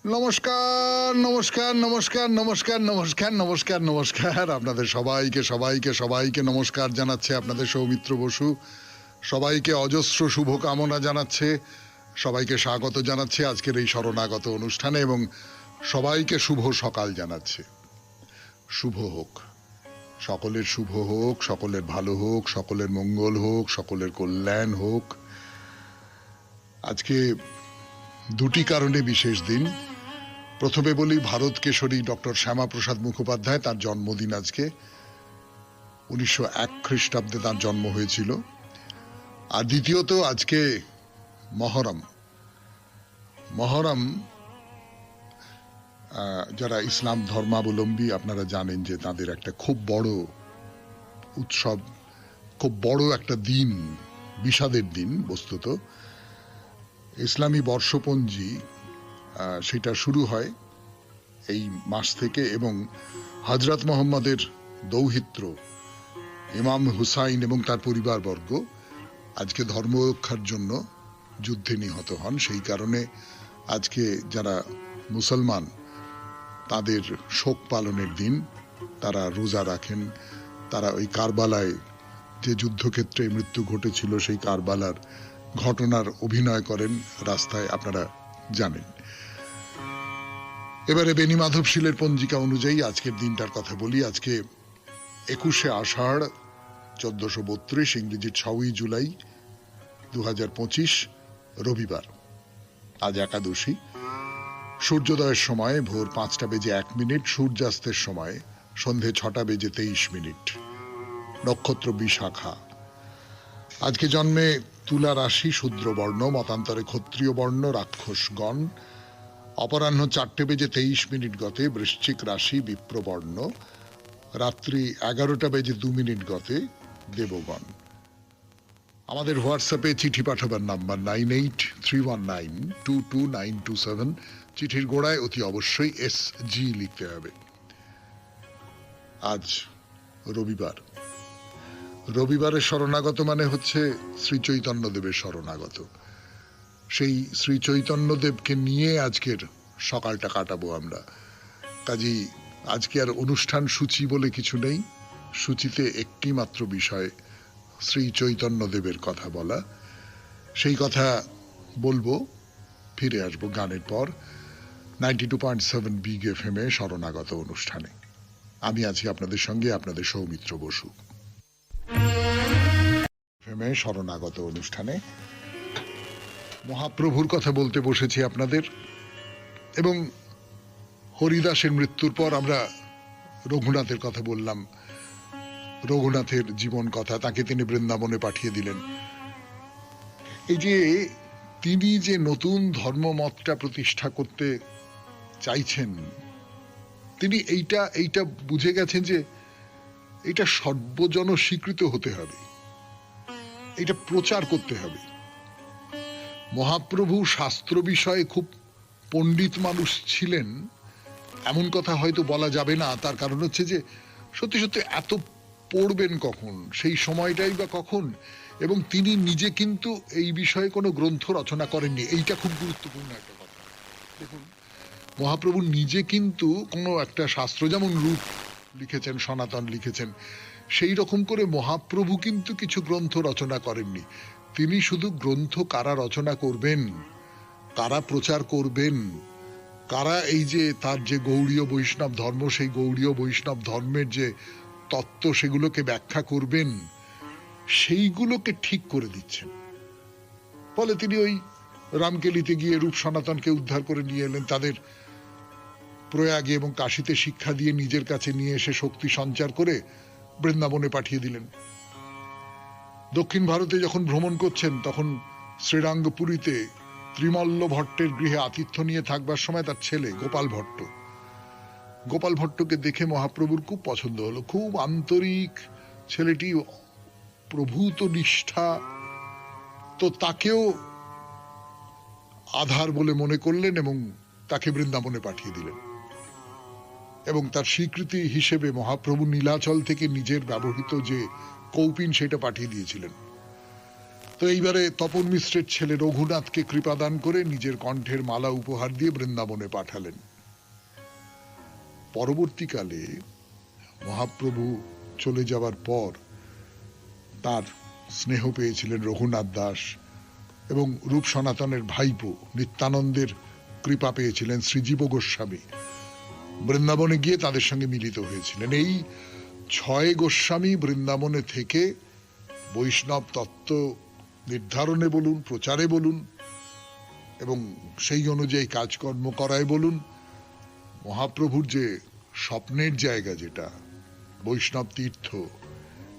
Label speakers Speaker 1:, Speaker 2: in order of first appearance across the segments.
Speaker 1: নমস্কার নমস্কার নমস্কার নমস্কার নমস্কার নমস্কার নমস্কার আপনাদের সবাইকে সবাইকে সবাইকে নমস্কার জানাচ্ছে আপনাদের সৌমিত্র বসু। সবাইকে অজস্র শুভকামনা জানাচ্ছে, সবাইকে স্বাগত জানাচ্ছে আজকের এই শরণাগত অনুষ্ঠানে এবং সবাইকে শুভ সকাল জানাচ্ছে। শুভ হোক, সকলের শুভ হোক, সকলের ভালো হোক, সকলের মঙ্গল হোক, সকলের কল্যাণ হোক। আজকে দুটি কারণে বিশেষ দিন। প্রথমে বলি, ভারত কেশরী ডক্টর শ্যামাপ্রসাদ মুখোপাধ্যায়, তার জন্মদিন আজকে। 1901 খ্রিস্টাব্দে তার জন্ম হয়েছিল। আর দ্বিতীয়ত আজকে মহরম। মহরম যারা ইসলাম ধর্মাবলম্বী আপনারা জানেন যে তাদের একটা খুব বড় উৎসব, খুব বড় একটা দিন, বিষাদের দিন বস্তুত। ইসলামী বর্ষপঞ্জি সেটা শুরু হয় এই মাস থেকে এবং হযরত মুহাম্মদের দৌহিত্র ইমাম হুসাইন এবং তার পরিবারবর্গ আজকে ধর্ম রক্ষার জন্য যুদ্ধে নিহত হন। সেই কারণে আজকে যারা মুসলমান তাদের শোক পালনের দিন, তারা রোজা রাখেন। তারা ওই কারবালায় যে যুদ্ধক্ষেত্রে মৃত্যু ঘটেছিল সেই কারবালার ঘটনার অভিনয় করেন রাস্তায়, আপনারা জানেন। এবারে বেনি মাধবশীলের পঞ্জিকা অনুযায়ী আজকের দিনটার কথা বলি। আজকে 21শে আষাঢ় 1432, ইংরেজির 6ই জুলাই 2025, রবিবার। আজ একাদশী। সূর্যোদয়ের সময় ভোর 5:01, সূর্যাস্তের সময় সন্ধে 6:23। নক্ষত্র বিশাখা। আজকে জন্মে তুলা রাশি শূদ্রবর্ণ, মতান্তরে ক্ষত্রিয় বর্ণ রাক্ষসগণ। অপরাহ্ন 4:23 গতে বৃশ্চিক রাশি বিপ্রবর্ণ। রাত্রি 11:02 গতে দেবগণ। আমাদের হোয়াটসঅ্যাপে চিঠি পাঠাবার নাম্বার 9831922927। চিঠির গোড়ায় অতি অবশ্যই SG লিখতে হবে। আজ রবিবার। রবিবারের শরণাগত মানে হচ্ছে শ্রী চৈতন্যদেবের শরণাগত। সেই শ্রী চৈতন্যদেবকে নিয়ে আজকের সকালটা কাটাবো আমরা। কাজেই আজকে আর অনুষ্ঠান সূচি বলে কিছু নেই। সূচিতে একটি মাত্র বিষয়, শ্রী চৈতন্যদেবের কথা বলা। সেই কথা বলবো, ফিরে আসবো গানের পর 92.7 বিগ FM এ শরণাগত অনুষ্ঠানে। আমি আছি আপনাদের সঙ্গে, আপনাদের সৌমিত্র বসু। শরণাগত অনুষ্ঠানে মহাপ্রভুর কথা বলতে বসেছি আপনাদের। এবং হরিদাসের মৃত্যুর পর আমরা রঘুনাথের কথা বললাম। রঘুনাথের জীবন কথা, তাকে তিনি বৃন্দাবনে পাঠিয়ে দিলেন। এই যে তিনি যে নতুন ধর্মমতটা প্রতিষ্ঠা করতে চাইছেন, তিনি এইটা বুঝে গেছেন যে এটা সর্বজন স্বীকৃত হতে হবে, এটা প্রচার করতে হবে। মহাপ্রভু শাস্ত্র বিষয়ে খুব পণ্ডিত মানুষ ছিলেন এমন কথা হয়তো বলা যাবে না। তার কারণ হচ্ছে যে সত্যি সত্যি এত পড়বেন কখন, সেই সময়টাই বা কখন। এবং তিনি নিজে কিন্তু এই বিষয়ে কোনো গ্রন্থ রচনা করেননি। এইটা খুব গুরুত্বপূর্ণ একটা কথা। দেখুন, মহাপ্রভু নিজে কিন্তু কোনো একটা শাস্ত্র, যেমন রূপ লিখেছেন, সনাতন লিখেছেন, সেই রকম করে মহাপ্রভু কিন্তু কিছু গ্রন্থ রচনা করেননি। তিনি শুধু গ্রন্থ কারা রচনা করবেন, কারা প্রচার করবেন, কারা এই যে তার যে গৌড়ীয় বৈষ্ণব ধর্ম, সেই গৌড়ীয় বৈষ্ণব ধর্মের যে তত্ত্ব সেগুলোকে ব্যাখ্যা করবেন, সেইগুলোকে ঠিক করে দিচ্ছেন। ফলে তিনি ওই রামকেলিতে গিয়ে রূপ সনাতনকে উদ্ধার করে নিয়ে এলেন, তাদের প্রয়াগে এবং কাশীতে শিক্ষা দিয়ে নিজের কাছে নিয়ে এসে শক্তি সঞ্চার করে বৃন্দাবনে পাঠিয়ে দিলেন। দক্ষিণ ভারতে যখন ভ্রমণ করছেন তখন শ্রীরাঙ্গপুরীতে ত্রিমল্ল ভট্টের গৃহে আতিথ্য নিয়ে থাকবার সময় তার ছেলে গোপাল ভট্টকে দেখে মহাপ্রভুর খুব পছন্দ হলো। খুব আন্তরিক ছেলেটি, প্রভূত নিষ্ঠা। তো তাকেও আধার বলে মনে করলেন এবং তাকে বৃন্দাবনে পাঠিয়ে দিলেন। এবং তার স্বীকৃতি হিসেবে মহাপ্রভু নীলাচল থেকে নিজের ব্যবহৃত যে কৌপিন সেটা পাঠিয়ে দিয়েছিলেন। তো এইবারে তপন মিশ্রের ছেলে রঘুনাথকে কৃপাদান করে নিজের কণ্ঠের মালা উপহার দিয়ে বৃন্দাবনে পাঠালেন। পরবর্তীকালে মহাপ্রভু চলে যাওয়ার পর তার স্নেহ পেয়েছিলেন রঘুনাথ দাস, এবং রূপ সনাতনের ভাইপো নিত্যানন্দের কৃপা পেয়েছিলেন শ্রীজীব গোস্বামী। বৃন্দাবনে গিয়ে তাদের সঙ্গে মিলিত হয়েছিলেন। এই 6 গোস্বামী বৃন্দাবনে থেকে বৈষ্ণব তত্ত্ব নির্ধারণে বলুন, প্রচারে বলুন, এবং সেই অনুযায়ী কাজকর্ম করায় বলুন, মহাপ্রভুর যে স্বপ্নের জায়গা যেটা বৈষ্ণব তীর্থ,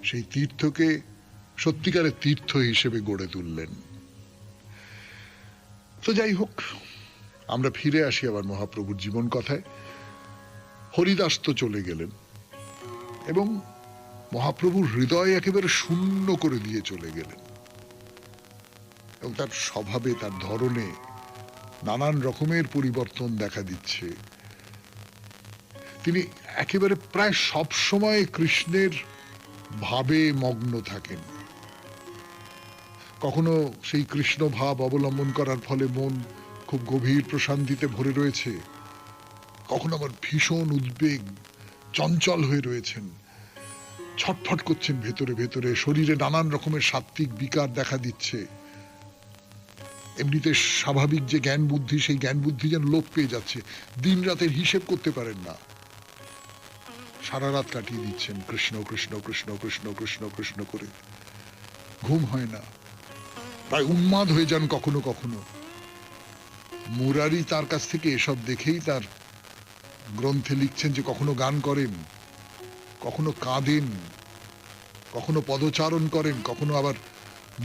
Speaker 1: সেই তীর্থকে সত্যিকারের তীর্থ হিসেবে গড়ে তুললেন। তো যাই হোক, আমরা ফিরে আসি আবার মহাপ্রভুর জীবন কথায়। হরিদাস তো চলে গেলেন এবং মহাপ্রভুর হৃদয় একেবারে শূন্য করে দিয়ে চলে গেলেন, এবং তার স্বভাবে, তার ধরনে নানান রকমের পরিবর্তন দেখা দিচ্ছে। তিনি একেবারে প্রায় সব সময় কৃষ্ণের ভাবে মগ্ন থাকেন। কখনো সেই কৃষ্ণ ভাব অবলম্বন করার ফলে মন খুব গভীর প্রশান্তিতে ভরে রয়েছে, কখনো আবার ভীষণ উদ্বেগ, চঞ্চল হয়ে রয়েছেন, ছটফট করছেন ভেতরে ভেতরে, শরীরে নানান রকমের সাত্ত্বিক বিকার দেখা দিচ্ছে। এমনিতে স্বাভাবিক যে জ্ঞান বুদ্ধি, সেই জ্ঞান বুদ্ধি যেন লোপ পেয়ে যাচ্ছে। দিন রাতের হিসেব করতে পারেন না, সারা রাত কাটিয়ে দিচ্ছেন কৃষ্ণ কৃষ্ণ কৃষ্ণ কৃষ্ণ কৃষ্ণ কৃষ্ণ করে। ঘুম হয় না, প্রায় উন্মাদ হয়ে যান কখনো কখনো। মুরারি তার কাছ থেকে এসব দেখেই তার গ্রন্থে লিখছেন যে কখনো গান করেন, কখনো কাঁদেন, কখনো পদচারণ করেন, কখনো আবার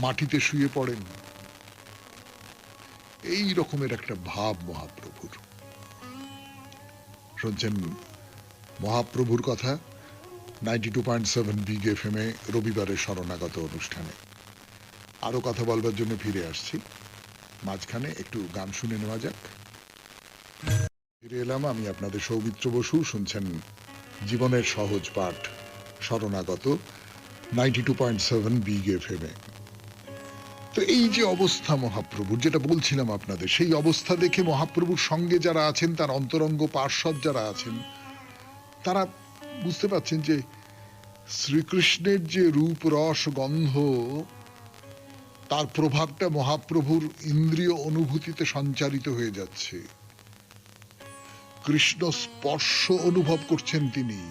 Speaker 1: মাটিতে শুয়ে পড়েন। এই রকমের একটা ভাব মহাপ্রভুর। শুনছেন মহাপ্রভুর কথা 92.7 বিগ এফএম এ রবিবারের শরণাগত অনুষ্ঠানে। আরো কথা বলবার জন্য ফিরে আসছি, মাঝখানে একটু গান শুনে নেওয়া যাক। ফিরে এলাম, আমি আপনাদের সৌমিত্র বসু। শুনছেন জীবনের সহজ পাঠ শরণাগত 92.7 বিগ এফএম এ। তো এই যে অবস্থা মহাপ্রভুর, যেটা বলছিলাম আপনাদের, সেই অবস্থা দেখে মহাপ্রভুর সঙ্গে যারা আছেন, তার অন্তরঙ্গ পার্ষদ যারা আছেন, তারা বুঝতে পারছেন যে শ্রীকৃষ্ণের যে রূপ রস গন্ধ, তার প্রভাবটা মহাপ্রভুর ইন্দ্রিয় অনুভূতিতে সঞ্চারিত হয়ে যাচ্ছে। কৃষ্ণ স্পর্শ অনুভব করছেন তিনি,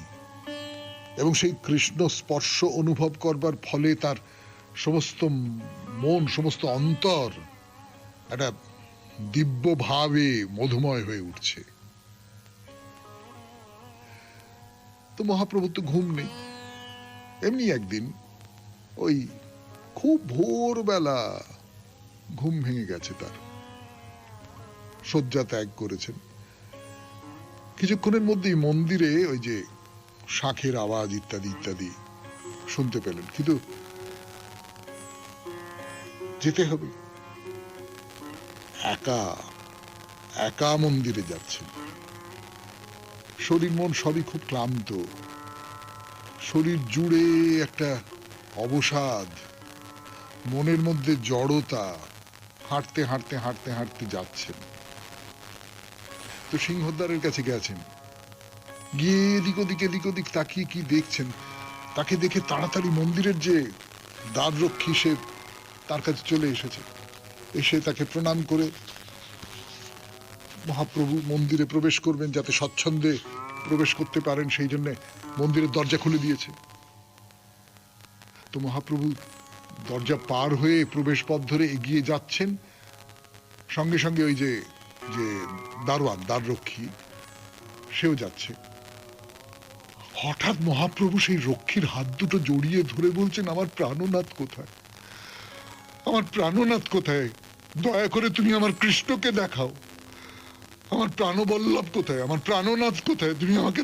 Speaker 1: এবং সেই কৃষ্ণ স্পর্শ অনুভব করবার ফলে তার সমস্ত মন, সমস্ত অন্তর একটা দিব্য ভাবে মধুময় হয়ে উঠছে। তো মহাপ্রভু তো ঘুম নেই। এমনি একদিন ওই খুব ভোরবেলা ঘুম ভেঙে গেছে তার, শয্যা ত্যাগ করেছেন। কিছুক্ষণের মধ্যেই মন্দিরে ওই যে শাঁখের আওয়াজ ইত্যাদি ইত্যাদি শুনতে পেলেন, কিন্তু যেতে হবে, একা একা মন্দিরে যাচ্ছেন। শরীর মন সবই খুব ক্লান্ত, শরীর জুড়ে একটা অবসাদ, মনের মধ্যে জড়তা। হাঁটতে হাঁটতে হাঁটতে হাঁটতে যাচ্ছেন। তো সিংহদ্বারের কাছে গেছেন, গিয়ে এদিক ওদিক তাকিয়ে কি দেখছেন, তাকে দেখে তাড়াতাড়ি মন্দিরের যে দ্বার রক্ষী, সে তার কাছে চলে এসেছে। এসে তাকে প্রণাম করে মহাপ্রভু মন্দিরে প্রবেশ করবেন, যাতে স্বচ্ছন্দে প্রবেশ করতে পারেন, সেই জন্য মন্দিরের দরজা খুলে দিয়েছে। তো মহাপ্রভু দরজা পার হয়ে প্রবেশ পথ ধরে এগিয়ে যাচ্ছেন, সঙ্গে সঙ্গে ওই যে যে দারোয়ান, দ্বাররক্ষী, সেও যাচ্ছে। হঠাৎ মহাপ্রভু সেই রক্ষীর হাত দুটো জড়িয়ে ধরে বলছেন, আমার প্রাণনাথ কোথায়, আমার প্রাণনাথ কোথায়, দয়া করে তুমি আমার কৃষ্ণকে দেখাও, আমার প্রাণবল্লভ কোথায়, আমার প্রাণনাথ কোথায়, তুমি আমাকে।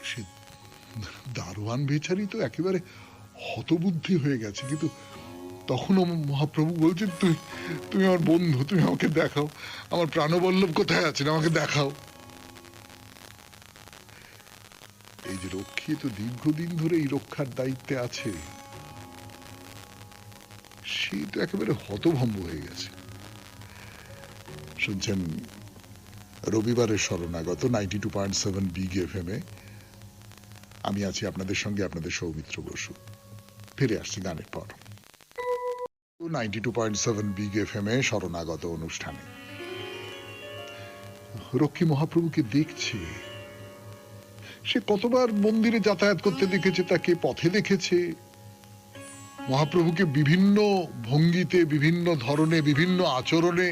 Speaker 1: সে দারোয়ান বেচারি তো একেবারে হতবুদ্ধি হয়ে গেছে, কিন্তু তখনও মহাপ্রভু বলছেন, তুমি আমার বন্ধু, তুমি আমাকে দেখাও, আমার প্রাণবল্লভ কোথায় আছেন, আমাকে দেখাও। এই যে রক্ষী তো দীর্ঘদিন ধরে এই রক্ষার দায়িত্বে আছে, সে তো একেবারে হতভম্ব হয়ে গেছে। শুনছেন রবিবারের শরণাগত 92.7 বিগ এফএম এ। আমি আছি আপনাদের সঙ্গে, আপনাদের সৌমিত্র বসু। ফিরে আসছি গানের পর 92.7 বিগ এফএম এ শরণাগত অনুষ্ঠানে। রক্ষী মহাপ্রভুকে দেখছে, সে কতবার মন্দিরে যাতায়াত করতে দেখেছে, তাকে পথে দেখেছে, মহাপ্রভুকে বিভিন্ন ভঙ্গিতে, বিভিন্ন ধরনে, বিভিন্ন আচরণে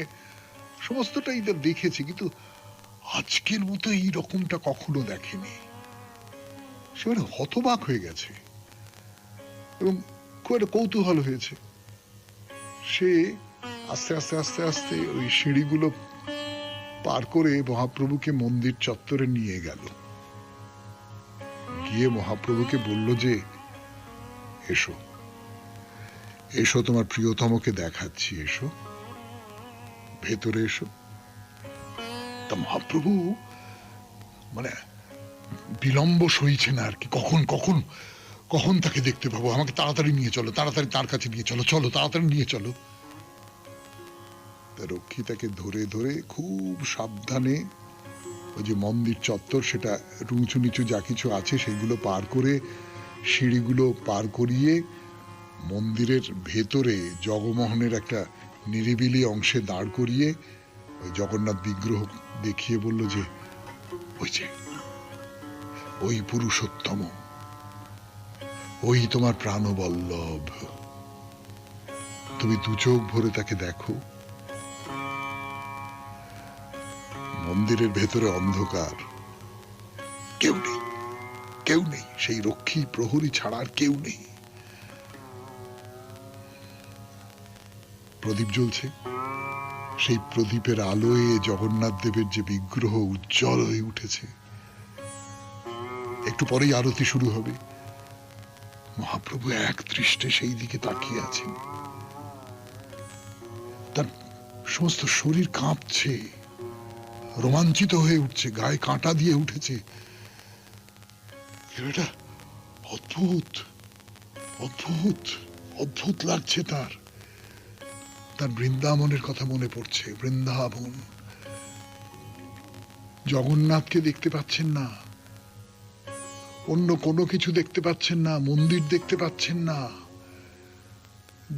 Speaker 1: সমস্তটাই তা দেখেছে, কিন্তু আজকের মতো এই রকমটা কখনো দেখেনি। সে হতবাক হয়ে গেছে এবং খুব একটা কৌতূহল হয়েছে। সে আস্তে আস্তে আস্তে আস্তে ওই সিঁড়িগুলো পার করে মহাপ্রভুকে মন্দির চত্বরে নিয়ে গেল। গিয়ে মহাপ্রভুকে বলল যে, এসো এসো, তোমার প্রিয়তমকে দেখাচ্ছি, এসো ভেতরে এসো। তা মহাপ্রভু মানে বিলম্ব সইছে না আর কি, কখন কখন কখন তাকে দেখতে পাবো, আমাকে তাড়াতাড়ি নিয়ে চলো, তাড়াতাড়ি তার কাছে নিয়ে চলো, চলো তাড়াতাড়ি নিয়ে চলো। তা রক্ষী তাকে ধরে ধরে খুব সাবধানে ওই যে মন্দির চত্বর, সেটা উঁচু নিচু যা কিছু আছে সেগুলো পার করে, সিঁড়িগুলো পার করিয়ে মন্দিরের ভেতরে জগমোহনের একটা নিরিবিলি অংশে দাঁড় করিয়ে ওই জগন্নাথ বিগ্রহ দেখিয়ে বলল যে, ওই যে ওই পুরুষোত্তম, ওই তোমার প্রাণবল্লভ, তুমি দু চোখ ভরে তাকে দেখো। মন্দিরের ভেতরে অন্ধকার, কেউ নেই, কেউ নেই, সেই রক্ষী প্রহরী ছাড়া আর কেউ নেই। প্রদীপ জ্বলছে, সেই প্রদীপের আলোয় জগন্নাথ দেবের যে বিগ্রহ উজ্জ্বল হয়ে উঠেছে। একটু পরেই আরতি শুরু হবে। মহাপ্রভু এক দৃষ্টে সেই দিকে তাকিয়ে আছেন, তার সমস্ত শরীর কাঁপছে, রোমাঞ্চিত হয়ে উঠছে, গায়ে কাঁটা দিয়ে উঠেছে। এটা অদ্ভুত অদ্ভুত অদ্ভুত লাগছে তার। তার বৃন্দাবনের কথা মনে পড়ছে। বৃন্দাবন, জগন্নাথকে দেখতে পাচ্ছেন না, অন্য কোনো কিছু দেখতে পাচ্ছেন না, মন্দির দেখতে পাচ্ছেন না,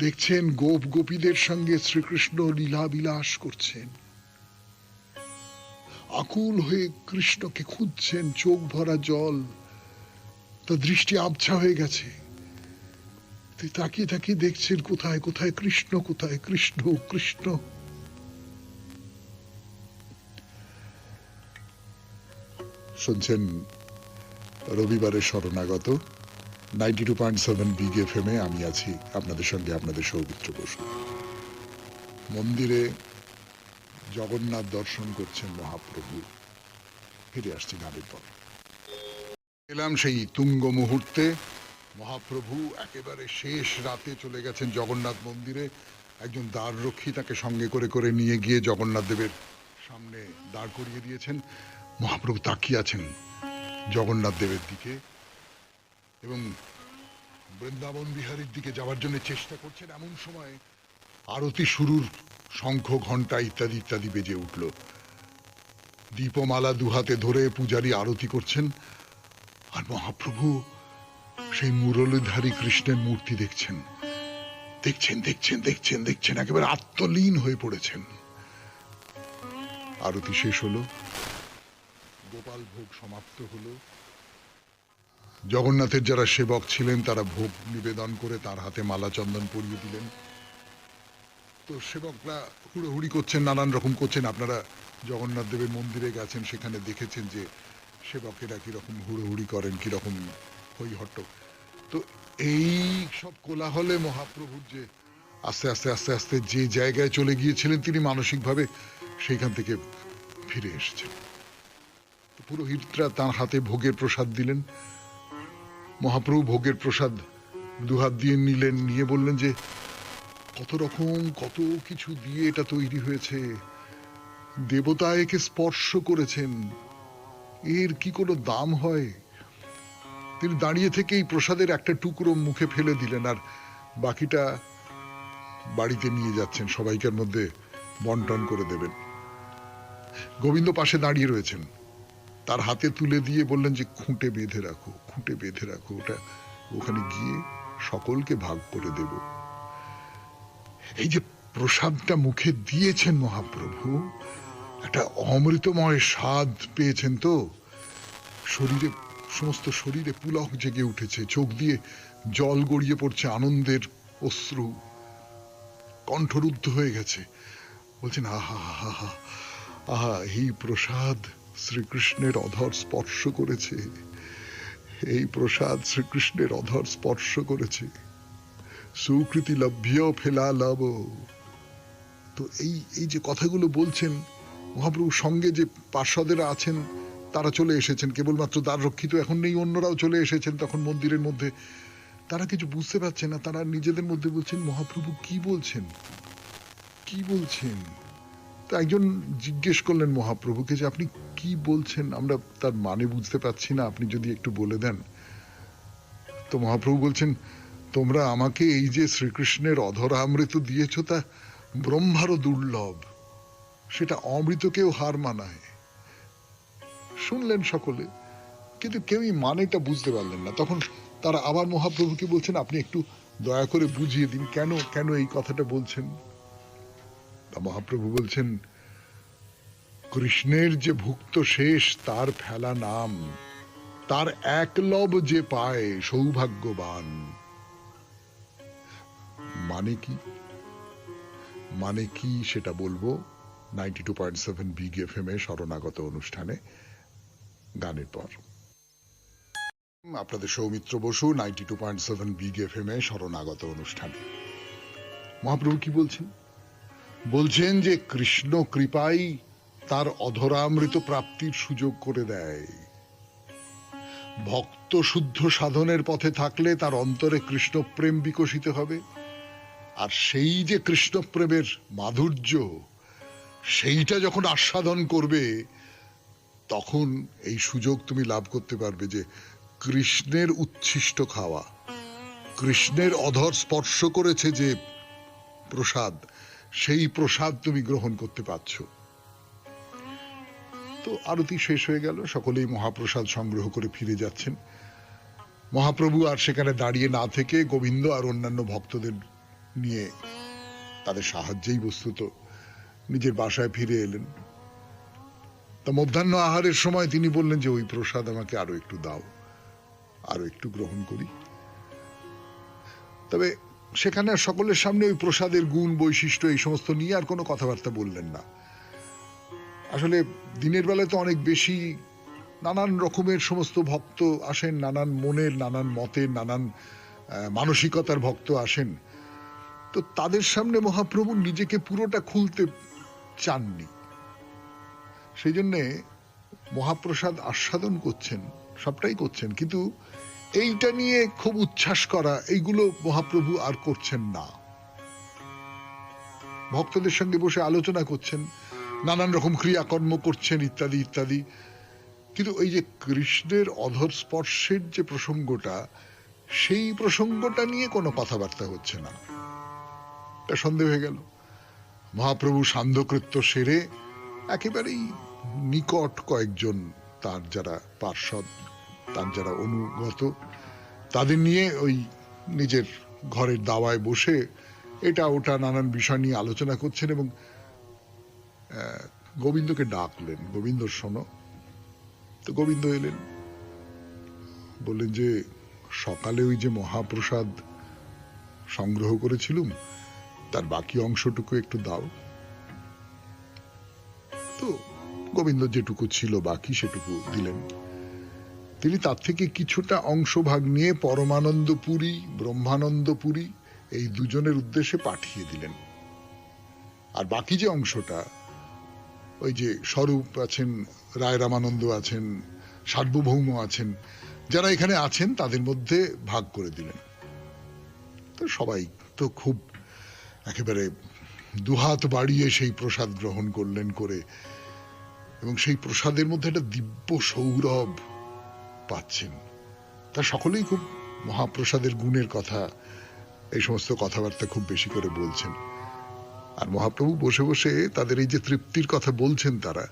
Speaker 1: দেখছেন গোপ গোপীদের সঙ্গে শ্রীকৃষ্ণ লীলা বিলাস করছেন। আকুল হয়ে কৃষ্ণকে খুঁজছেন, চোখ ভরা জল, তার দৃষ্টি আবছা হয়ে গেছে। তাকিয়ে তাকিয়ে দেখছেন কোথায় কোথায় কৃষ্ণ, কোথায় কৃষ্ণ কৃষ্ণ। শুনছেন রবিবারের শরণাগত 92.7 বিগ এফএম এ। আমি আছি আপনাদের সঙ্গে, আপনাদের সৌমিত্র বসু। মন্দিরে জগন্নাথ দর্শন করছেন মহাপ্রভু। ফিরে আসছি গানের পর। এলাম সেই তুঙ্গ মুহূর্তে। মহাপ্রভু একেবারে শেষ রাতে চলে গেছেন জগন্নাথ মন্দিরে। একজন দ্বাররক্ষী তাকে সঙ্গে করে করে নিয়ে গিয়ে জগন্নাথ দেবের সামনে দাঁড় করিয়ে দিয়েছেন। মহাপ্রভু তাকিয়ে আছেন জগন্নাথ দেবের দিকে এবং বৃন্দাবন বিহারীর দিকে যাওয়ার জন্য চেষ্টা করছেন। এমন সময় আরতি শুরুর শঙ্খ, ঘণ্টা ইত্যাদি ইত্যাদি বেজে উঠল। দীপমালা দুহাতে ধরে পূজারী আরতি করছেন, আর মহাপ্রভু সেই মুরলীধারী কৃষ্ণের মূর্তি দেখছেন, দেখছেন দেখছেন দেখছেন দেখছেন, একেবারে আত্মলীন হয়ে পড়েছেন। আরতি শেষ হলো, গোপাল ভোগ সমাপ্ত হলো। জগন্নাথের যারা সেবক ছিলেন তারা ভোগ নিবেদন করে তার হাতে মালা চন্দন পরিয়ে দিলেন। তো সেবকরা হুড়োহুড়ি করছেন, নানান রকম করছেন। আপনারা জগন্নাথ দেবের মন্দিরে গেছেন, সেখানে দেখেছেন যে সেবকেরা কিরকম হুড়োহুড়ি করেন, কিরকম হইহট্ট। তো এই সব কোলাহলে মহাপ্রভুর যে আস্তে আস্তে আস্তে আস্তে যে জায়গায় চলে গিয়েছিলেন, তিনি মানসিকভাবে সেইখান থেকে ফিরে এসেছেন। পুরোহিতরা তাঁর হাতে ভোগের প্রসাদ দিলেন। মহাপ্রভু ভোগের প্রসাদ দুহাত দিয়ে নিলেন, নিয়ে বললেন যে, কত রকম কত কিছু দিয়ে এটা তৈরি হয়েছে, দেবতা একে স্পর্শ করেছেন, এর কি কোনো দাম হয়? তিনি দাঁড়িয়ে থেকে এই প্রসাদের একটা টুকরো মুখে ফেলে দিলেন, আর বাকিটা বাড়িতে নিয়ে যাচ্ছেন, সবাইকার মধ্যে বন্টন করে দেবেন। গোবিন্দ পাশে দাঁড়িয়ে রয়েছেন, তার হাতে তুলে দিয়ে বললেন যে খুঁটে বেঁধে রাখো, খুঁটে বেঁধে রাখো, ওটা ওখানে গিয়ে সকলকে ভাগ করে দেব। এই যে প্রসাদটা মুখে দিয়েছেন মহাপ্রভু, একটা অমৃতময় স্বাদ পেয়েছেন তো, শরীরে, সমস্ত শরীরে পুলক জেগে উঠেছে, চোখ দিয়ে জল গড়িয়ে পড়ছে, আনন্দের অশ্রু, কণ্ঠরুদ্ধ হয়ে গেছে। বলছেন আহা আহা আহা আহা, এই প্রসাদ শ্রীকৃষ্ণের অধর স্পর্শ করেছে, এই প্রসাদ শ্রীকৃষ্ণের অধর স্পর্শ করেছে। সুকৃতি লভ্য ফেলা লব। তো এই যে কথাগুলো বলছেন মহাপ্রভুর সঙ্গে যে পার্ষদেরা আছেন তারা চলে এসেছেন, কেবলমাত্র দ্বার রক্ষিত এখন নেই, অন্যরাও চলে এসেছেন তখন মন্দিরের মধ্যে। তারা কিছু বুঝতে পারছে না, তারা নিজেদের মধ্যে বলছেন মহাপ্রভু কি বলছেন, কি বলছেন। তো একজন জিজ্ঞেস করলেন মহাপ্রভুকে যে আপনি কি বলছেন, আমরা তার মানে বুঝতে পারছি না, আপনি যদি একটু বলে দেন। তো মহাপ্রভু বলছেন তোমরা আমাকে এই যে শ্রীকৃষ্ণের অধরামৃত দিয়েছ তা ব্রহ্মারও দুর্লভ, সেটা অমৃতকেও হার মানায়। শুনলেন সকলে, কিন্তু কেউই মানেটা বুঝতে পারলেন না। তখন তারা আবার মহাপ্রভুকে বলছেন আপনি একটু দয়া করে বুঝিয়ে দিন কেন কেন এই কথাটা বলছেন। মহাপ্রভু বলছেন কৃষ্ণের যে ভুক্ত শেষ তার ফেলা নাম, তার একলব যে পায় সৌভাগ্যবান। মানে কি, মানে কি সেটা বলবো 92.7 বিগ এফএম এ শরণাগত অনুষ্ঠানে গানের পর। আপনাদের সৌমিত্র বসু 92.7 বিগ এফএম এ শরণাগত অনুষ্ঠানে। মহাপ্রভু কি বলছেন, বলছেন যে কৃষ্ণ কৃপাই তার অধরামৃত প্রাপ্তির সুযোগ করে দেয়। ভক্ত শুদ্ধ সাধনের পথে থাকলে তার অন্তরে কৃষ্ণ প্রেম বিকশিত হবে, আর সেই যে কৃষ্ণ প্রেমের মাধুর্য সেইটা যখন আস্বাদন করবে তখন এই সুযোগ তুমি লাভ করতে পারবে যে কৃষ্ণের উচ্ছিষ্ট খাওয়া, কৃষ্ণের অধর স্পর্শ করেছে যে প্রসাদ, সেই প্রসাদ তুমি গ্রহণ করতে পারছ। তো আরতি শেষ হয়ে গেল, সকলেই মহাপ্রসাদ সংগ্রহ করে ফিরে যাচ্ছেন। মহাপ্রভু আর সেখানে দাঁড়িয়ে না থেকে গোবিন্দ আর অন্যান্য ভক্তদের নিয়ে তাদের সাহায্যেই বস্তুত নিজের বাসায় ফিরে এলেন। তা মধ্যাহ্ন আহারের সময় তিনি বললেন যে ওই প্রসাদ আমাকে আরো একটু দাও, আরো একটু গ্রহণ করি। তবে সেখানে সকলের সামনে ওই প্রসাদের গুণ বৈশিষ্ট্য এই সমস্ত নিয়ে আর কোনো কথাবার্তা বললেন না। আসলে দিনের বেলায় তো অনেক বেশি নানান রকমের সমস্ত ভক্ত আসেন, নানান মনের, নানান মতের, নানান মানসিকতার ভক্ত আসেন। তো তাদের সামনে মহাপ্রভু নিজেকে পুরোটা খুলতে চাননি, সেই জন্যে মহাপ্রসাদ আস্বাদন করছেন, সবটাই করছেন, কিন্তু এইটা নিয়ে খুব উচ্ছ্বাস করা এইগুলো মহাপ্রভু আর করছেন না। ভক্তদের সঙ্গে বসে আলোচনা করছেন, নানান রকম ক্রিয়াকর্ম করছেন ইত্যাদি ইত্যাদি, কিন্তু ওই যে কৃষ্ণের অধর স্পর্শের যে প্রসঙ্গটা, সেই প্রসঙ্গটা নিয়ে কোনো কথাবার্তা হচ্ছে না। তা সন্দেহ হয়ে গেল। মহাপ্রভু সান্ধ্যকৃত্য সেরে একেবারেই নিকট কয়েকজন তার যারা পার্ষদ, তার যারা অনুগত, তাদের নিয়ে ওই নিজের ঘরের দাওয়ায় বসে এটা ওটা নানান বিষয় নিয়ে আলোচনা করছেন এবং গোবিন্দকে ডাকলেন, গোবিন্দ শোনো। তো গোবিন্দ এলেন, বললেন যে সকালে ওই যে মহাপ্রসাদ সংগ্রহ করেছিলুম তার বাকি অংশটুকু একটু দাও। তো গোবিন্দ যেটুকু ছিল বাকি সেটুকু দিলেন। তিনি তার থেকে কিছুটা অংশভাগ নিয়ে পরমানন্দপুরী, ব্রহ্মানন্দপুরী এই দুজনের উদ্দেশ্যে পাঠিয়ে দিলেন। আর বাকি যে অংশটা, ওই যে স্বরূপ আছেন, রায় রামানন্দ আছেন, সার্বভৌম আছেন, যারা এখানে আছেন তাদের মধ্যে ভাগ করে দিলেন। তো সবাই তো খুব একেবারে দুহাত বাড়িয়ে সেই প্রসাদ গ্রহণ করলেন করে, এবং সেই প্রসাদের মধ্যে একটা দিব্য সৌরভ পাচ্ছেন। তা সকলেই খুব মহাপ্রসাদের গুণের কথা এই সমস্ত কথাবার্তা খুব বেশি করে বলছেন। আর মহাপ্রভু বসে বসে তাদের এই যে তৃপ্তির কথা বলছেন, তারা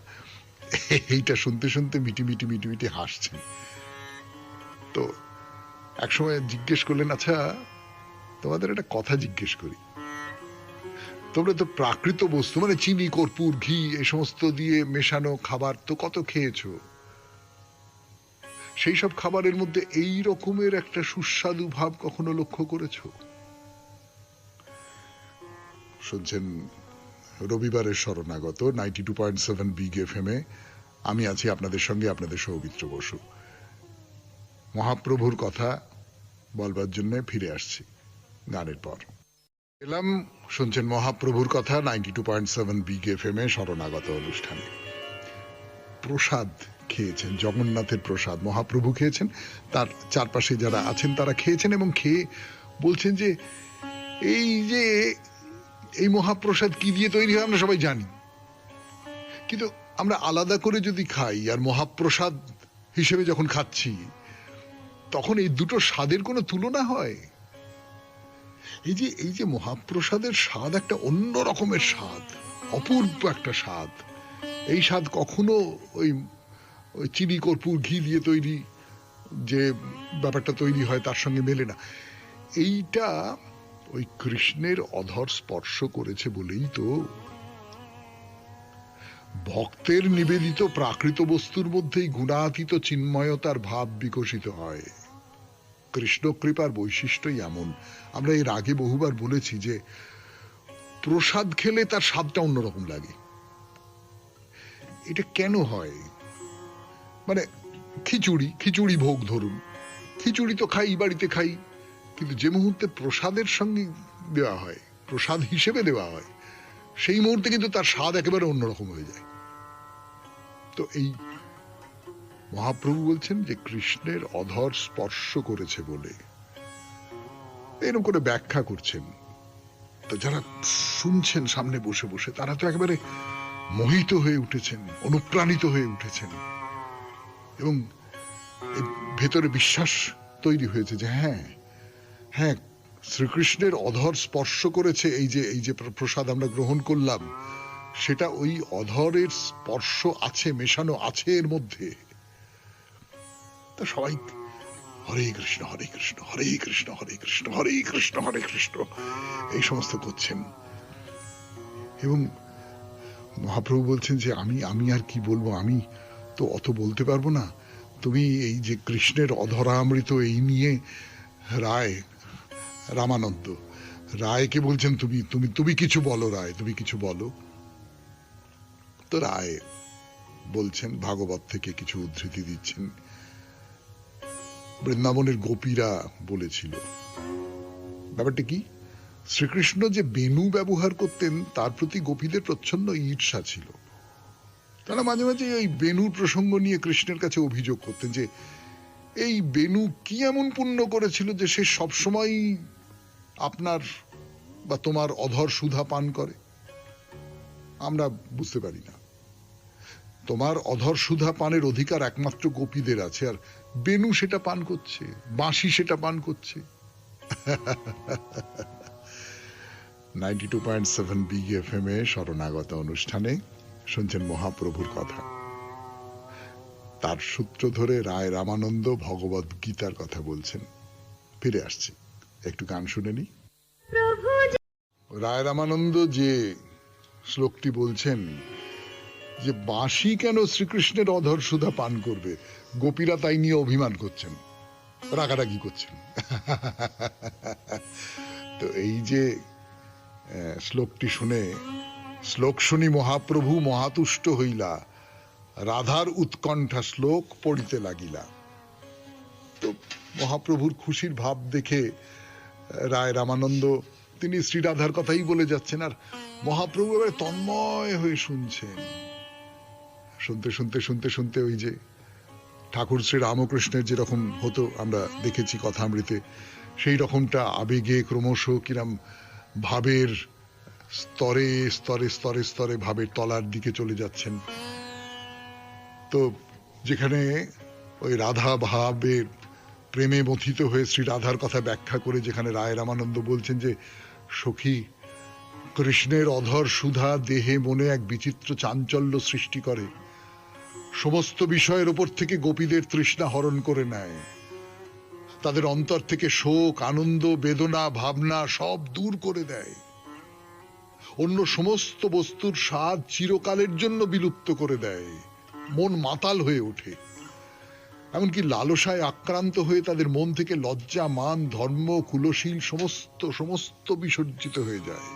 Speaker 1: এইটা শুনতে শুনতে মিটি মিটি মিটি মিটি হাসছেন। তো একসময় জিজ্ঞেস করলেন, আচ্ছা তোমাদের একটা কথা জিজ্ঞেস করি, তোমরা তো প্রাকৃত বস্তু মানে চিনি, কর্পূর, ঘি এই সমস্ত দিয়ে মেশানো খাবার তো কত খেয়েছো, সেই সব খাবারের মধ্যে এই রকমের একটা সুস্বাদু ভাব কখনো লক্ষ্য করেছো? শুনছেন রবিবারের শরণাগত 92.7 বিগ এফএম এ। আমি আছি আপনাদের সঙ্গে, আপনাদের সৌমিত্র বসু। মহাপ্রভুর কথা বলবার জন্য ফিরে আসছি গানের পর। এলাম, শুনছেন মহাপ্রভুর কথা 92.7 বিগ এফএম এ শরণাগত অনুষ্ঠানে। প্রসাদ খেয়েছেন, জগন্নাথের প্রসাদ মহাপ্রভু খেয়েছেন, তার চারপাশে যারা আছেন তারা খেয়েছেন এবং খেয়ে বলছেন যে এই মহাপ্রসাদ কি দিয়ে তৈরি হয় আমরা সবাই জানি, কিন্তু আমরা আলাদা করে যদি খাই আর মহাপ্রসাদ হিসেবে যখন খাচ্ছি, তখন এই দুটো স্বাদের কোনো তুলনা হয়? এই যে মহাপ্রসাদের স্বাদ একটা অন্য রকমের স্বাদ, অপূর্ব একটা স্বাদ। এই স্বাদ কখনো ওই চিনি, কর্পূর, ঘি দিয়ে তৈরি যে ব্যাপারটা তৈরি হয় তার সঙ্গে মেলে না। এইটা ওই কৃষ্ণের অধর স্পর্শ করেছে বলেই তো ভক্তের নিবেদিত প্রাকৃত বস্তুর মধ্যেই গুণাতীত চিন্ময়তার ভাব বিকশিত হয়। কৃষ্ণ কৃপার বৈশিষ্ট্যই এমন। আমরা এর আগে বহুবার বলেছি যে প্রসাদ খেলে তার স্বাদটা অন্যরকম লাগে। এটা কেন হয়? মানে খিচুড়ি ভোগ, ধরুন খিচুড়ি তো খাই, বাড়িতে খাই, কিন্তু যে মুহূর্তে প্রসাদের সঙ্গে দেওয়া হয়, প্রসাদ হিসেবে দেওয়া হয়, সেই মুহূর্তে কিন্তু তার স্বাদ একেবারে অন্যরকম হয়ে যায়। তো এই মহাপ্রভু বলছেন যে কৃষ্ণের অধর স্পর্শ করেছে বলে, এরকম করে ব্যাখ্যা করছেন। তো যারা শুনছেন সামনে বসে বসে, তারা তো একেবারে মোহিত হয়ে উঠেছেন, অনুপ্রাণিত হয়ে উঠেছেন, এবং ভেতরে বিশ্বাস তৈরি হয়েছে যে হ্যাঁ হ্যাঁ, শ্রীকৃষ্ণের অধর স্পর্শ করেছে এই যে প্রসাদ আমরা গ্রহণ করলাম, সেটা ওই অধরের স্পর্শ আছে, মেশানো আছে এর মধ্যে। তো সবাই হরে কৃষ্ণ হরে কৃষ্ণ, হরে কৃষ্ণ হরে কৃষ্ণ, হরে কৃষ্ণ হরে কৃষ্ণ এই সমস্ত করছেন। এবং মহাপ্রভু বলছেন যে আমি আর কি বলবো, আমি তো অত বলতে পারবো না। তুমি এই যে কৃষ্ণের অধরামৃত এই নিয়ে রামানন্দ রায়কে বলছেন তুমি তুমি তুমি কিছু বলো রায়, তুমি কিছু বলো। তো রায় বলছেন, ভাগবত থেকে কিছু উদ্ধৃতি দিচ্ছেন। বৃন্দাবনের গোপীরা বলেছিল, ব্যাপারটা কি, শ্রীকৃষ্ণ যে বেণু ব্যবহার করতেন তার প্রতি গোপীদের প্রচ্ছন্ন ঈর্ষা ছিল। তারা মাঝে মাঝে এই বেণুর প্রসঙ্গ নিয়ে কৃষ্ণের কাছে অভিযোগ করতেন যে এই বেণু কি এমন পুণ্য করেছিল যে সে সবসময় আপনার বা তোমার অধর সুধা পান করে। আমরা বুঝতে পারি না, তোমার অধর সুধা পানের অধিকার একমাত্র গোপীদের আছে, আর বেণু সেটা পান করছে, বাঁশি সেটা পান করছে। 92.7 বিগ এফএম এ শরণাগত অনুষ্ঠানে শুনছেন মহাপ্রভুর কথা। তার সূত্র ধরে রায় রামানন্দ ভগবত গীতার কথা বলছেন। ফিরে আসছি, একটু গান শুনে নি। রায় রামানন্দ যে শ্লোকটি বলছেন যে বাঁশি কেন শ্রীকৃষ্ণের অধর সুধা পান করবে, গোপীরা তাই নিয়ে অভিমান করছেন, রাগারাগি করছেন। তো এই যে শ্লোকটি শুনে, শ্লোক শুনি মহাপ্রভু মহাতুষ্ট হইলা, রাধার উৎকণ্ঠা শ্লোক পড়িতে লাগিলা। তো মহাপ্রভুর খুশির ভাব দেখে রায় রামানন্দ তিনি শ্রীরাধার কথাই বলে যাচ্ছেন, আর মহাপ্রভু এবারে তন্ময় হয়ে শুনছেন। শুনতে শুনতে শুনতে শুনতে ওই যে ঠাকুর শ্রী রামকৃষ্ণের যেরকম হতো আমরা দেখেছি কথামৃতে, সেই রকমটা আবেগে ক্রমশ কিরম ভাবের স্তরে স্তরে স্তরে স্তরে ভাবের তলার দিকে চলে যাচ্ছেন। তো যেখানে ওই রাধা ভাবের প্রেমে মথিত হয়ে শ্রী রাধার কথা ব্যাখ্যা করে যেখানে রায় রামানন্দ বলছেন যে সখী, কৃষ্ণের অধর সুধা দেহে মনে এক বিচিত্র চাঞ্চল্য সৃষ্টি করে, সমস্ত বিষয়ের ওপর থেকে গোপীদের তৃষ্ণা হরণ করে নেয়, তাদের অন্তর থেকে শোক, আনন্দ, বেদনা, ভাবনা সব দূর করে দেয়, অন্য সমস্ত বস্তুর স্বাদ চিরকালের জন্য বিলুপ্ত করে দেয়, মন মাতাল হয়ে ওঠে, এমনকি লালসায় আক্রান্ত হয়ে তাদের মন থেকে লজ্জা, মান, ধর্ম, কুলশীল সমস্ত সমস্ত বিসর্জিত হয়ে যায়।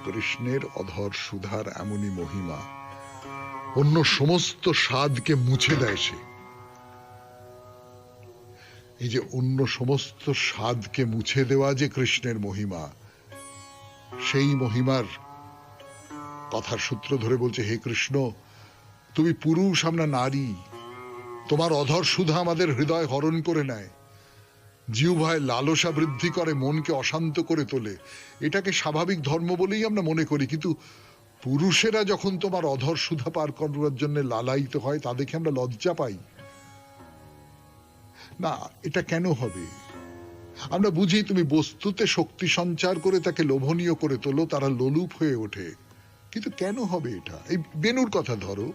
Speaker 1: কৃষ্ণের অধর সুধার এমনই মহিমা, অন্য সমস্ত স্বাদকে মুছে দেয় সে। এই যে অন্য সমস্ত স্বাদকে মুছে দেওয়া যে কৃষ্ণের মহিমা, সেই মহিমার কথার সূত্র ধরে বলছে, হে কৃষ্ণ, তুমি পুরুষ, আমরা নারী, তোমার অধর সুধা আমাদের হৃদয় হরণ করে নেয়, জিহ্বায় লালসা বৃদ্ধি করে, মনকে অশান্ত করে তোলে। এটাকে স্বাভাবিক ধর্ম বলেই আমরা মনে করি, কিন্তু পুরুষেরা যখন তোমার অধর সুধা পার করবার জন্য লালায়িত হয়, তা দেখে আমরা লজ্জা পাই। না, এটা কেন হবে? আমরা বুঝি তুমি বস্তুতে শক্তি সঞ্চার করে তাকে লোভনীয় করে তোলো, তারা লোলুপ হয়ে ওঠে, কিন্তু কেন হবে এটা? এই বেনুর কথা ধরো,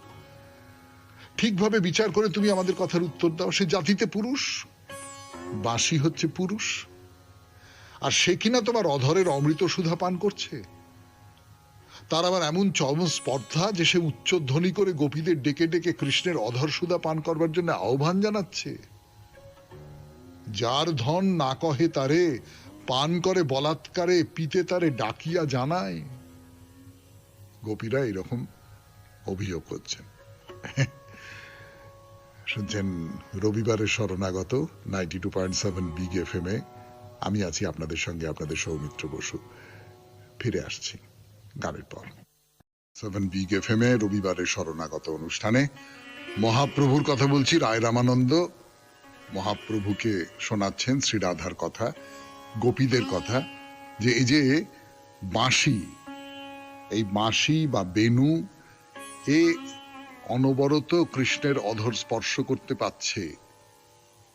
Speaker 1: ঠিকভাবে বিচার করে তুমি আমাদের কথার উত্তর দাও। সে জাতিতে পুরুষ, বাঁশি হচ্ছে পুরুষ, আর সে কিনা তোমার অধরের অমৃত সুধা পান করছে। তার আবার এমন চরম স্পর্ধা যে সে উচ্চধ্বনি করে গোপীদের ডেকে ডেকে কৃষ্ণের অধর সুধা পান করবার জন্য আহ্বান জানাচ্ছে। যার ধন না কহে তারে, পান করে বলাৎকারে, পিতে তারে ডাকিয়া জানায়। গোপীরা এরকম অভিযোগ করছেন। শুনছেন রবিবারের শরণাগত 92.7 বিগ এফএম এ। আমি আছি আপনাদের সঙ্গে, আপনাদের সৌমিত্র বসু। ফিরে আসছি গানের পর। 7 বিগ এফএম এ রবিবারের শরণাগত অনুষ্ঠানে মহাপ্রভুর কথা বলছি। রায় রামানন্দ মহাপ্রভুকে শোনাচ্ছেন শ্রী রাধার কথা, গোপীদের কথা, যে এই যে বাঁশি, এই বাঁশি বা বেনু এ অনবরত কৃষ্ণের অধর স্পর্শ করতে পাচ্ছে,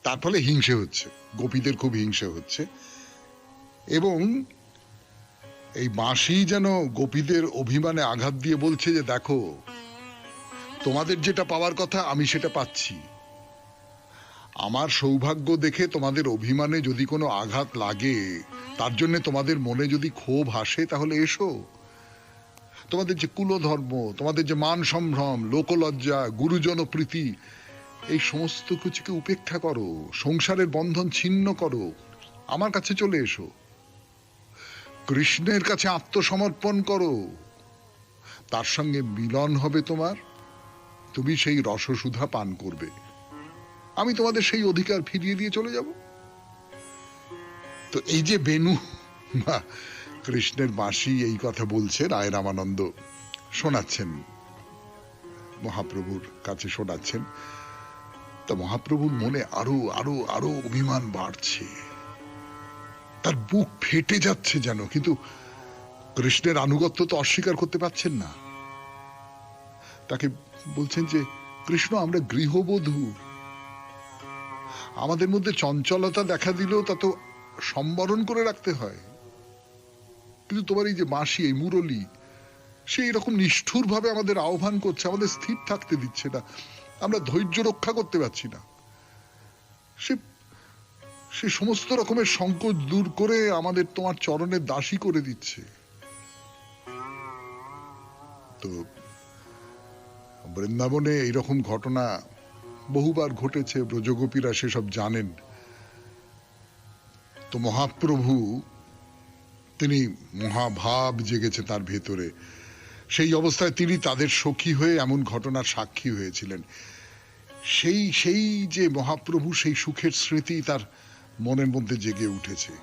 Speaker 1: তার ফলে হিংসে হচ্ছে, গোপীদের খুব হিংসে হচ্ছে। এবং এই বাঁশি যেন গোপীদের অভিমানে আঘাত দিয়ে বলছে যে দেখো, তোমাদের যেটা পাওয়ার কথা আমি সেটা পাচ্ছি, আমার সৌভাগ্য দেখে তোমাদের অভিমানে যদি কোনো আঘাত লাগে, তার জন্য তোমাদের মনে যদি ক্ষোভ আসে, তাহলে এসো, তোমাদের যে কুলধর্ম, তোমাদের যে মান সম্ভ্রম, লোকলজ্জা, গুরুজন প্রীতি, এই সমস্ত কিছুকে উপেক্ষা করো, সংসারের বন্ধন ছিন্ন করো, আমার কাছে চলে এসো, কৃষ্ণের কাছে আত্মসমর্পণ করো, তার সঙ্গে মিলন হবে তোমার, তুমি সেই রসসুধা পান করবে, আমি তোমাদের সেই অধিকার ফিরিয়ে দিয়ে চলে যাব। তো এই যে বেনু বা কৃষ্ণের বাঁশি এই কথা বলছে, রায় রামানন্দ শোনাচ্ছেন, মহাপ্রভুর কাছে শোনাচ্ছেন। তা মহাপ্রভুর মনে আরো আরো আরো অভিমান বাড়ছে, তার বুক ফেটে যাচ্ছে যেন, কিন্তু কৃষ্ণের আনুগত্য তো অস্বীকার করতে পারছেন না। তাকে বলছেন যে কৃষ্ণ, আমরা গৃহবধূ, আমাদের মধ্যে চঞ্চলতা দেখা দিলেও তা তো সম্বরণ করে রাখতে হয়, কিন্তু তোমার এই যে বাঁশি, এই মুরলী, সে এরকম নিষ্ঠুর ভাবে আমাদের আহ্বান করছে, আমাদের স্থির থাকতে দিচ্ছে না, আমরা ধৈর্য রক্ষা করতে পারছি না, সে সমস্ত রকমের সংকোচ দূর করে আমাদের তোমার চরণের দাসী করে দিচ্ছে। তো বৃন্দাবনে এইরকম ঘটনা বহুবার ঘটেছে, ব্রজগোপীরা সেসব জানেন। তো মহাপ্রভু, তিনি মহাভাব জেগেছে তার ভেতরে, সেই অবস্থায় তিনি তাদের সখী হয়ে এমন ঘটনার সাক্ষী হয়েছিলেন। সেই যে মহাপ্রভু, সেই সুখের স্মৃতি তার মনের মধ্যে জেগে উঠেছে।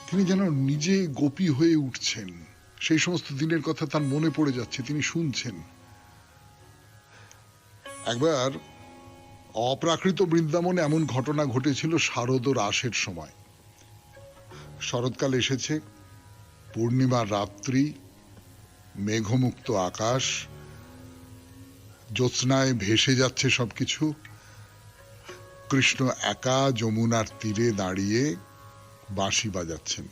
Speaker 1: তিনি যেন নিজে গোপী হয়ে উঠছেন, সেই সমস্ত দিনের কথা তার মনে পড়ে যাচ্ছে, তিনি শুনছেন। একবার অপ্রাকৃত বৃন্দাবনে এমন ঘটনা ঘটেছিল শারদ রাসের সময়। শরৎকাল এসেছে, পূর্ণিমার রাত্রি, মেঘমুক্ত আকাশ, জ্যোৎস্নায় ভেসে যাচ্ছে সবকিছু, কৃষ্ণ একা যমুনার তীরে দাঁড়িয়ে বাঁশি বাজাচ্ছেন,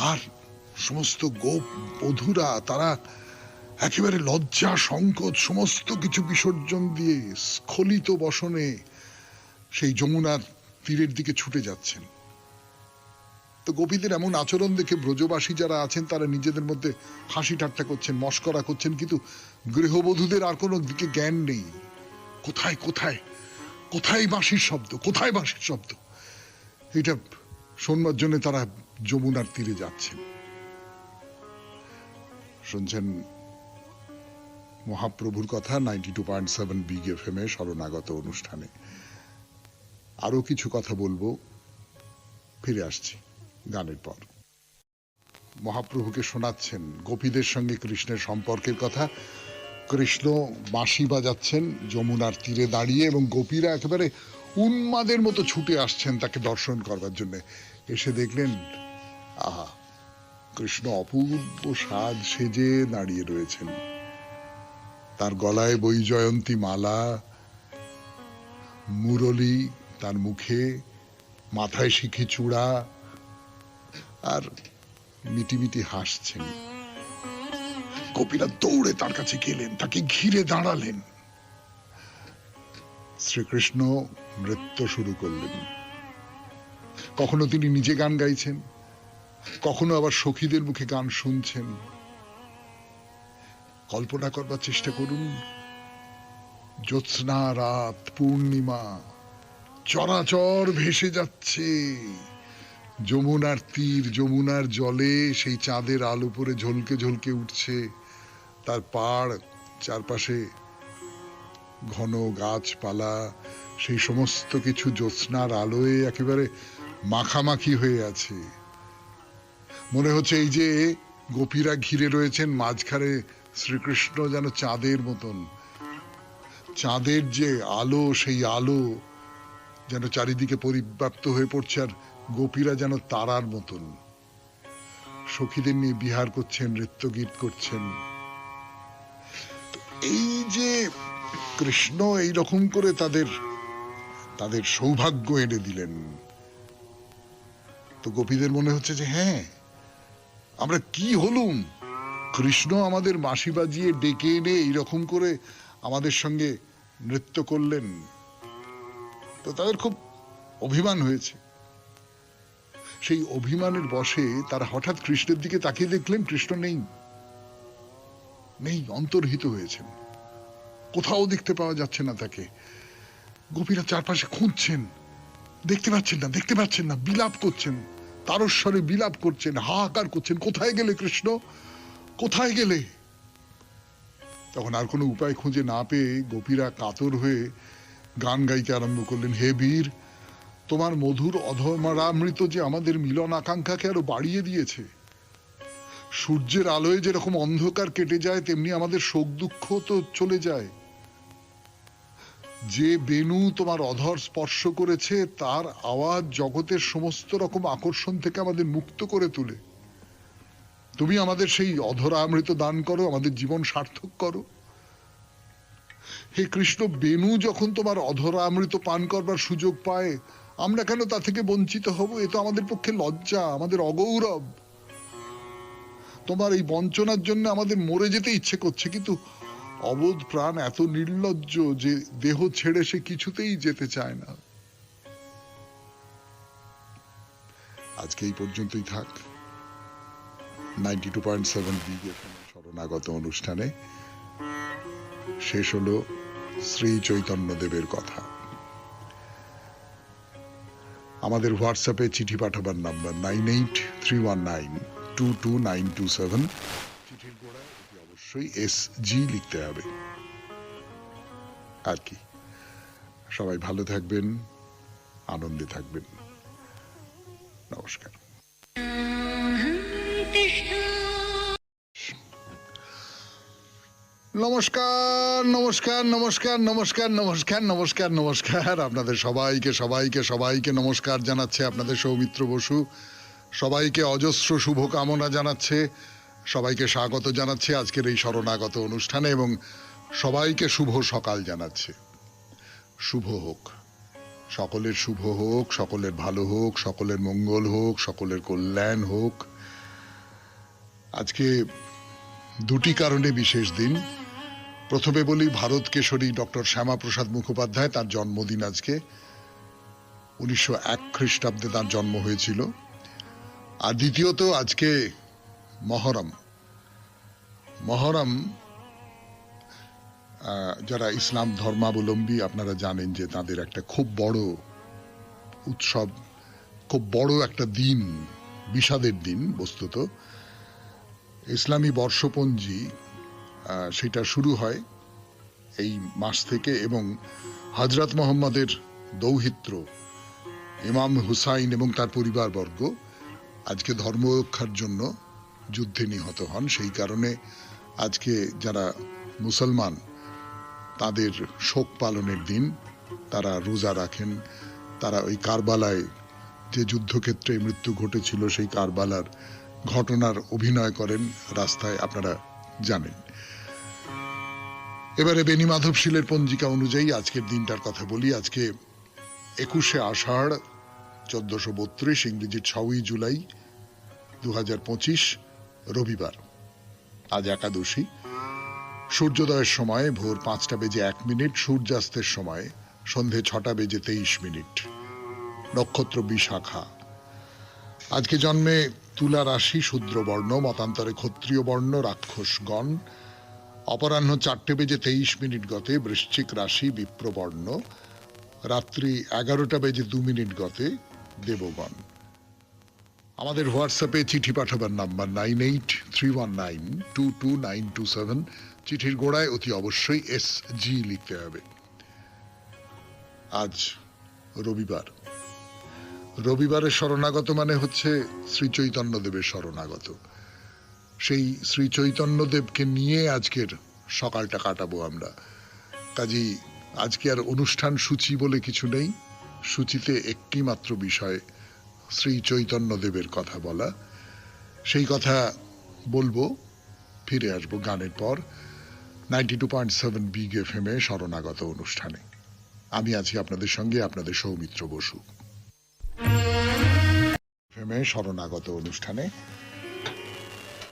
Speaker 1: আর সমস্ত গোপ বধূরা তারা একেবারে লজ্জা সংকোচ সমস্ত কিছু বিসর্জন দিয়ে স্খলিত বসনে সেই যমুনার তীরের দিকে ছুটে যাচ্ছেন। তো গোপীদের এমন আচরণ দেখে ব্রজবাসী যারা আছেন তারা নিজেদের মধ্যে হাসি ঠাট্টা করছেন, মস্করা করছেন, কিন্তু গৃহবধূদের আর কোনো দিকে জ্ঞান নেই। কোথায় কোথায় কোথায় বাঁশির শব্দ, কোথায় বাঁশির শব্দ, এটা শোনবার জন্য তারা যমুনার তীরে যাচ্ছেন। শুনছেন মহাপ্রভুর কথা 92.7 বিগ এফএম এ শরণাগত অনুষ্ঠানে। আরো কিছু কথা বলবো, ফিরে আসছি গানের পর। মহাপ্রভুকে শোনাচ্ছেন গোপীদের সঙ্গে কৃষ্ণের সম্পর্কের কথা। কৃষ্ণ বাঁশি বাজাচ্ছেন যমুনার তীরে দাঁড়িয়ে, এবং গোপীরা একেবারে উন্মাদের মতো ছুটে আসছেন তাকে দর্শন করবার জন্য। এসে দেখলেন, আহা, কৃষ্ণ অপূর্ব সাজ সেজে দাঁড়িয়ে রয়েছেন। তার গলায় বৈজয়ন্তী মালা, মুরলী তার মুখে, মাথায় শিখি চূড়া, আর মিটিমিটি হাসছেন। গোপীরা দৌড়ে তার কাছে গেলেন, তাকে ঘিরে দাঁড়ালেন। শ্রীকৃষ্ণ নৃত্য শুরু করলেন। কখনো তিনি নিজে গান গাইছেন, কখনো আবার সখীদের মুখে গান শুনছেন। কল্পনা করবার চেষ্টা করুন, জ্যোৎস্না রাত, পূর্ণিমা, চরাচর ভেসে যাচ্ছে, যমুনার তীর, যমুনার জলে সেই চাঁদের আলো পরে ঝলকে ঝলকে উঠছে, তার পাড় চারপাশে ঘন গাছপালা, সেই সমস্ত কিছু জ্যোৎস্নার আলোয় একেবারে মাখামাখি হয়ে আছে। মনে হচ্ছে এই যে গোপীরা ঘিরে রয়েছেন, মাঝখানে শ্রীকৃষ্ণ যেন চাঁদের মতন, চাঁদের যে আলো সেই আলো যেন চারিদিকে পরিব্যাপ্ত হয়ে পড়ছে, আর গোপীরা যেন তারার মতন সখীদের নিয়ে বিহার করছেন, নৃত্য গীত করছেন। এই যে কৃষ্ণ এইরকম করে তাদের সৌভাগ্য এনে দিলেন, তো গোপীদের মনে হচ্ছে যে হ্যাঁ, আমরা কি হলুম, কৃষ্ণ আমাদের বাঁশি বাজিয়ে ডেকে এনে এইরকম করে আমাদের সঙ্গে নৃত্য করলেন। তো তাদের খুব অভিমান হয়েছে। সেই অভিমানের বশে তারা হঠাৎ কৃষ্ণের দিকে তাকিয়ে দেখলেন কৃষ্ণ নেই, অন্তর্হিত হয়েছেন, কোথাও দেখতে পাওয়া যাচ্ছে না তাকে। গোপীরা চারপাশে খুঁজছেন, দেখতে পাচ্ছেন না, বিলাপ করছেন, তারস্বরে বিলাপ করছেন, হাহাকার করছেন, কোথায় গেলে কৃষ্ণ, কোথায় গেলে? তখন আর কোনো উপায় খুঁজে না পেয়ে গোপীরা কাতর হয়ে গান গাইতে আরম্ভ করলেন। হে বীর, তোমার মধুর অধমরামৃত যে আমাদের মিলন আকাঙ্ক্ষাকে আরো বাড়িয়ে দিয়েছে। সূর্যের আলোয় যেরকম অন্ধকার কেটে যায়, তেমনি আমাদের শোক দুঃখ তো চলে যায়। যে বেণু তোমার অধর স্পর্শ করেছে, তার আওয়াজ জগতের সমস্ত রকম আকর্ষণ থেকে আমাদের মুক্ত করে তোলে। তুমি আমাদের সেই অধরামৃত দান করো, আমাদের জীবন সার্থক করো। হে কৃষ্ণ, বেণু যখন তোমার অধরামৃত পান করবার সুযোগ পায়, আমরা কেন তা থেকে বঞ্চিত হব? এ তো আমাদের পক্ষে লজ্জা, আমাদের অগৌরব। তোমার এই বঞ্চনার জন্য আমাদের মরে যেতে ইচ্ছে করছে, কিন্তু অবোধ প্রাণ এত নির্লজ্জ যে দেহ ছেড়ে সে কিছুতেই যেতে চায় না। আজকে এই পর্যন্তই থাক। 92.7 বিগ এফএম শরণাগত অনুষ্ঠানে শেষ হলো শ্রী চৈতন্যদেবের কথা। আমাদের হোয়াটসঅ্যাপে চিঠি পাঠাবার নাম্বার 9831922927। চিঠির গোড়ায় অবশ্যই SG লিখতে হবে। আর কি, সবাই ভালো থাকবেন, আনন্দে থাকবেন। নমস্কার। নমস্কার নমস্কার নমস্কার নমস্কার নমস্কার নমস্কার নমস্কার আপনাদের সবাইকে নমস্কার জানাচ্ছে আপনাদের সৌমিত্র বসু। সবাইকে অজস্র শুভকামনা জানাচ্ছে, সবাইকে স্বাগত জানাচ্ছে আজকের এই শরণাগত অনুষ্ঠানে, এবং সবাইকে শুভ সকাল জানাচ্ছে। শুভ হোক, সকলের শুভ হোক, সকলের ভালো হোক, সকলের মঙ্গল হোক, সকলের কল্যাণ হোক। আজকে দুটি কারণে বিশেষ দিন। প্রথমে বলি, ভারত কেশরী ডক্টর শ্যামাপ্রসাদ মুখোপাধ্যায়, তার জন্মদিন আজকে। 1901 খ্রিস্টাব্দে তার জন্ম হয়েছিল। আর দ্বিতীয়ত আজকে মহরম। মহরম যারা ইসলাম ধর্মাবলম্বী আপনারা জানেন যে তাদের একটা খুব বড় উৎসব, খুব বড় একটা দিন, বিষাদের দিন বস্তুত। ইসলামী বর্ষপঞ্জি সেটা শুরু হয় এই মাস থেকে এবং হযরত মুহাম্মদের দৌহিত্র ইমাম হুসাইন এবং তার পরিবারবর্গ আজকে ধর্ম রক্ষার জন্য যুদ্ধে নিহত হন। সেই কারণে আজকে যারা মুসলমান তাদের শোক পালনের দিন, তারা রোজা রাখেন। তারা ওই কারবালায় যে যুদ্ধক্ষেত্রে মৃত্যু ঘটেছিল সেই কারবালার ঘটনার অভিনয় করেন রাস্তায়, আপনারা জানেন। এবারে বেনি মাধবশীলের পঞ্জিকা অনুযায়ী আজকের দিনটার কথা বলি। আজকে 21শে আষাঢ় 1432, ইংরেজির 6ই জুলাই 2025, রবিবার। আজ একাদশী। সূর্যোদয়ের সময় ভোর 5:01, সূর্যাস্তের সময় সন্ধে 6:23। নক্ষত্র বিশাখা। আজকে জন্মে তুলা রাশি শূদ্রবর্ণ, মতান্তরে ক্ষত্রিয় বর্ণ রাক্ষসগণ। অপরাহ্ন 4:23 গতে বৃশ্চিক রাশি বিপ্রবর্ণ। রাত্রি 11:02 গতে দেবগণ। আমাদের হোয়াটসঅ্যাপে চিঠি পাঠাবার নাম্বার 9831922927। চিঠির গোড়ায় অতি অবশ্যই SG লিখতে হবে। আজ রবিবার। রবিবারের শরণাগত মানে হচ্ছে শ্রী চৈতন্যদেবের শরণাগত। সেই শ্রী চৈতন্যদেবকে নিয়ে আজকের সকালটা কাটাবো আমরা। কাজেই আজকে আর অনুষ্ঠান সূচি বলে কিছু নেই। সূচিতে একটি মাত্র বিষয়, শ্রী চৈতন্যদেবের কথা বলা। সেই কথা বলবো, ফিরে আসবো গানের পর 92.7 বিগ FM এ শরণাগত অনুষ্ঠানে। আমি আছি আপনাদের সঙ্গে, আপনাদের সৌমিত্র বসু। FM এ শরণাগত অনুষ্ঠানে